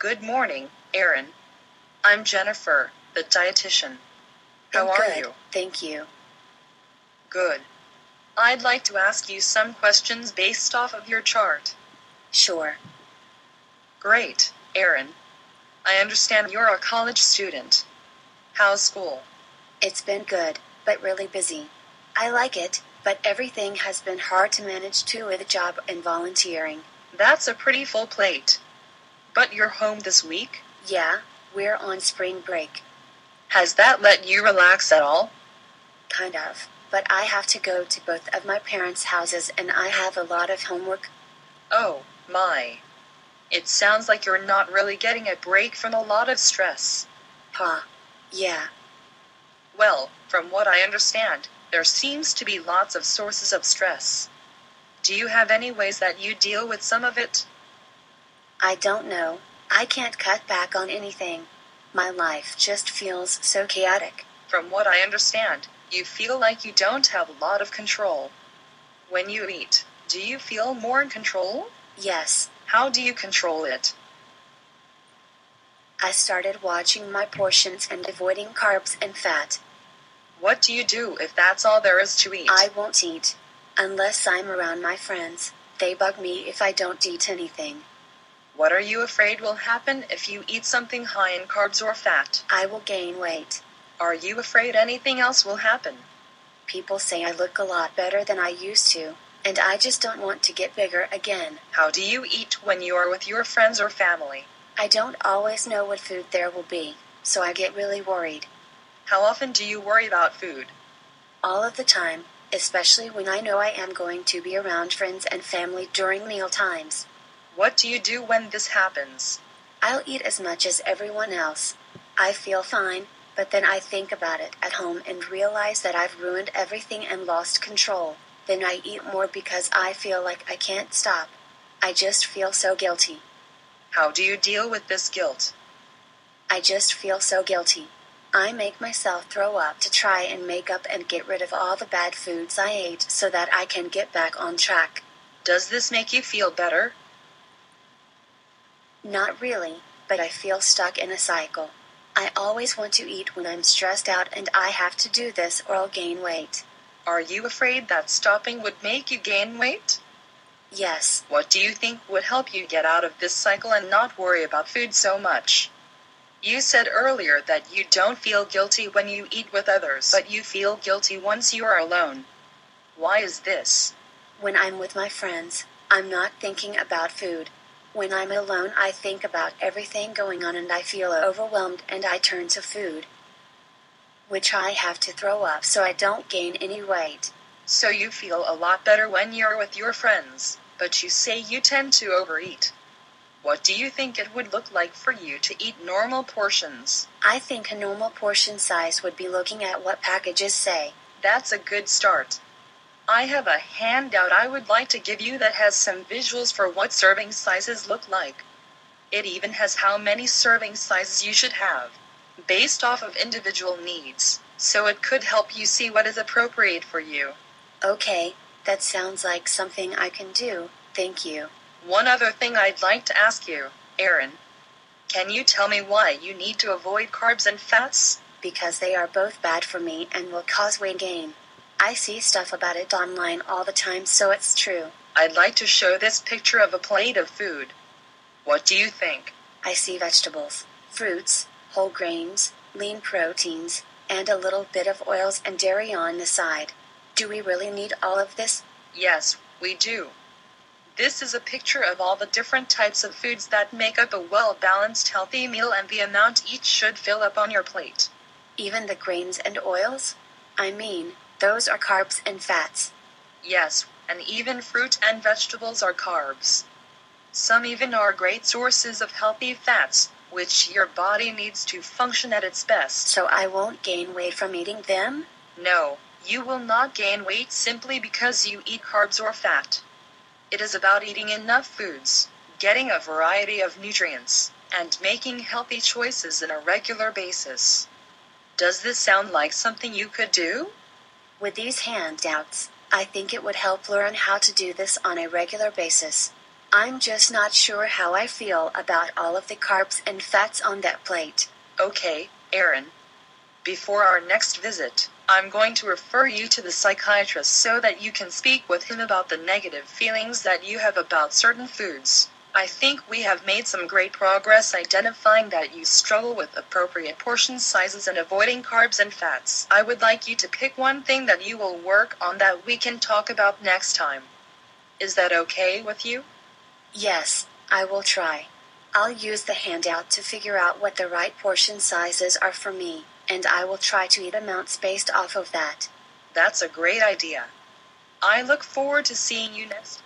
Good morning, Aaron. I'm Jennifer, the dietitian. How are you? Thank you. Good. I'd like to ask you some questions based off of your chart. Sure. Great, Aaron. I understand you're a college student. How's school? It's been good, but really busy. I like it, but everything has been hard to manage too with a job and volunteering. That's a pretty full plate. But you're home this week? Yeah, we're on spring break. Has that let you relax at all? Kind of, but I have to go to both of my parents' houses and I have a lot of homework. Oh, my. It sounds like you're not really getting a break from a lot of stress. Huh. Yeah. Well, from what I understand, there seems to be lots of sources of stress. Do you have any ways that you deal with some of it? I don't know. I can't cut back on anything. My life just feels so chaotic. From what I understand, you feel like you don't have a lot of control. When you eat, do you feel more in control? Yes. How do you control it? I started watching my portions and avoiding carbs and fat. What do you do if that's all there is to eat? I won't eat. Unless I'm around my friends. They bug me if I don't eat anything. What are you afraid will happen if you eat something high in carbs or fat? I will gain weight. Are you afraid anything else will happen? People say I look a lot better than I used to, and I just don't want to get bigger again. How do you eat when you are with your friends or family? I don't always know what food there will be, so I get really worried. How often do you worry about food? All of the time, especially when I know I am going to be around friends and family during meal times. What do you do when this happens? I'll eat as much as everyone else. I feel fine, but then I think about it at home and realize that I've ruined everything and lost control. Then I eat more because I feel like I can't stop. I just feel so guilty. How do you deal with this guilt? I just feel so guilty. I make myself throw up to try and make up and get rid of all the bad foods I ate so that I can get back on track. Does this make you feel better? Not really, but I feel stuck in a cycle. I always want to eat when I'm stressed out and I have to do this or I'll gain weight. Are you afraid that stopping would make you gain weight? Yes. What do you think would help you get out of this cycle and not worry about food so much? You said earlier that you don't feel guilty when you eat with others, but you feel guilty once you are alone. Why is this? When I'm with my friends, I'm not thinking about food. When I'm alone, I think about everything going on and I feel overwhelmed and I turn to food, which I have to throw up so I don't gain any weight. So you feel a lot better when you're with your friends, but you say you tend to overeat. What do you think it would look like for you to eat normal portions? I think a normal portion size would be looking at what packages say. That's a good start. I have a handout I would like to give you that has some visuals for what serving sizes look like. It even has how many serving sizes you should have, based off of individual needs, so it could help you see what is appropriate for you. Okay, that sounds like something I can do, thank you. One other thing I'd like to ask you, Aaron. Can you tell me why you need to avoid carbs and fats? Because they are both bad for me and will cause weight gain. I see stuff about it online all the time, so it's true. I'd like to show this picture of a plate of food. What do you think? I see vegetables, fruits, whole grains, lean proteins, and a little bit of oils and dairy on the side. Do we really need all of this? Yes, we do. This is a picture of all the different types of foods that make up a well-balanced healthy meal and the amount each should fill up on your plate. Even the grains and oils? I mean, those are carbs and fats. Yes, and even fruit and vegetables are carbs. Some even are great sources of healthy fats, which your body needs to function at its best. So I won't gain weight from eating them? No, you will not gain weight simply because you eat carbs or fat. It is about eating enough foods, getting a variety of nutrients, and making healthy choices on a regular basis. Does this sound like something you could do? With these handouts, I think it would help learn how to do this on a regular basis. I'm just not sure how I feel about all of the carbs and fats on that plate. Okay, Aaron. Before our next visit, I'm going to refer you to the psychiatrist so that you can speak with him about the negative feelings that you have about certain foods. I think we have made some great progress identifying that you struggle with appropriate portion sizes and avoiding carbs and fats. I would like you to pick one thing that you will work on that we can talk about next time. Is that okay with you? Yes, I will try. I'll use the handout to figure out what the right portion sizes are for me, and I will try to eat amounts based off of that. That's a great idea. I look forward to seeing you next